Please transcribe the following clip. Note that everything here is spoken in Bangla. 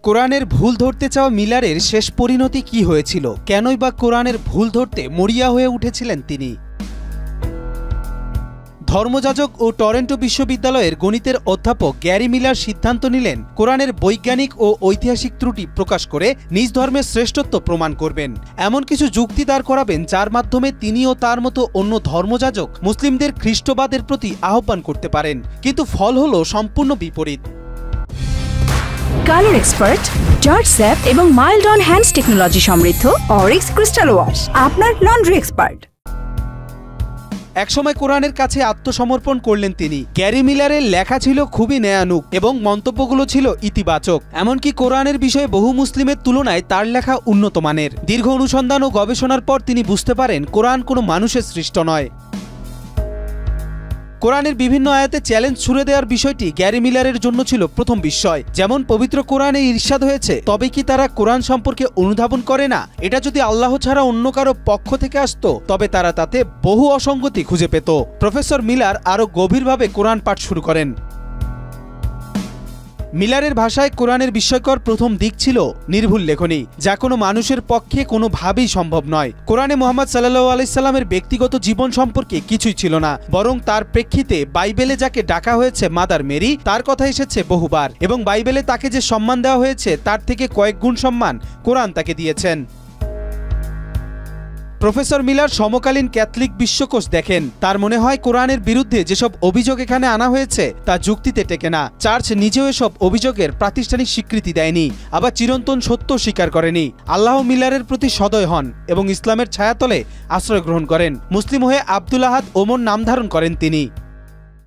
কোরআনের ভুল ধরতে চাওয়া মিলারের শেষ পরিণতি কি হয়েছিল? কেনই বা কোরআনের ভুল ধরতে মরিয়া হয়ে উঠেছিলেন তিনি? ধর্মযাজক ও টরন্টো বিশ্ববিদ্যালয়ের গণিতের অধ্যাপক গ্যারি মিলার সিদ্ধান্ত নিলেন কোরআনের বৈজ্ঞানিক ও ঐতিহাসিক ত্রুটি প্রকাশ করে নিজ ধর্মের শ্রেষ্ঠত্ব প্রমাণ করবেন। এমন কিছু যুক্তি দাঁড় করাবেন যার মাধ্যমে তিনি ও তার মতো অন্য ধর্মযাজক মুসলিমদের খ্রিস্টবাদের প্রতি আহ্বান করতে পারেন, কিন্তু ফল হলো সম্পূর্ণ বিপরীত। কালার এক্সপার্ট, জর্জ স্যাপ এবং মাইল্ড অন হ্যান্ডস টেকনোলজি সমৃদ্ধ অরিক্স ক্রিস্টাল ওয়াশ আপনার লন্ড্রি এক্সপার্ট। একসময় কোরআনের কাছে আত্মসমর্পণ করলেন তিনি। গ্যারি মিলারের লেখা ছিল খুবই ন্যায়ানুগ এবং মন্তব্যগুলো ছিল ইতিবাচক। এমনকি কোরআনের বিষয়ে বহু মুসলিমের তুলনায় তার লেখা উন্নত মানের। দীর্ঘ অনুসন্ধান ও গবেষণার পর তিনি বুঝতে পারেন কোরআন কোনো মানুষের সৃষ্ট নয়। কোরআনের বিভিন্ন আয়াতে চ্যালেঞ্জ ছুড়ে দেওয়ার বিষয়টি গ্যারি মিলারের জন্য ছিল প্রথম বিস্ময়। যেমন পবিত্র কোরআনে ইরশাদ হয়েছে, তবে কি তারা কোরআন সম্পর্কে অনুধাবন করে না? এটা যদি আল্লাহ ছাড়া অন্য কারো পক্ষ থেকে আসতো তবে তারা তাতে বহু অসঙ্গতি খুঁজে পেত। প্রফেসর মিলার আরও গভীরভাবে কোরআন পাঠ শুরু করেন। মিলারের ভাষায় কোরআনের বিস্ময়কর প্রথম দিক ছিল নির্ভুল লেখনী, যা কোনো মানুষের পক্ষে কোনোভাবেই সম্ভব নয়। কোরআনে মুহাম্মদ সাল্লাল্লাহু আলাইহি সাল্লামের ব্যক্তিগত জীবন সম্পর্কে কিছুই ছিল না, বরং তার প্রেক্ষিতে বাইবেলে যাকে ডাকা হয়েছে মাদার মেরি, তার কথা এসেছে বহুবার, এবং বাইবেলে তাকে যে সম্মান দেওয়া হয়েছে তার থেকে কয়েক গুণ সম্মান কোরআন তাকে দিয়েছেন। প্রফেসর মিলার সমকালীন ক্যাথলিক বিশ্বকোষ দেখেন। তার মনে হয় কোরআনের বিরুদ্ধে যেসব অভিযোগ এখানে আনা হয়েছে তা যুক্তিতে টেকে না। চার্চ নিজেও এসব অভিযোগের প্রাতিষ্ঠানিক স্বীকৃতি দেয়নি, আবার চিরন্তন সত্য স্বীকার করেনি। আল্লাহ মিলারের প্রতি সদয় হন এবং ইসলামের ছায়াতলে আশ্রয় গ্রহণ করেন। মুসলিম হয়ে আব্দুল আহাদ ওমর নাম ধারণ করেন তিনি।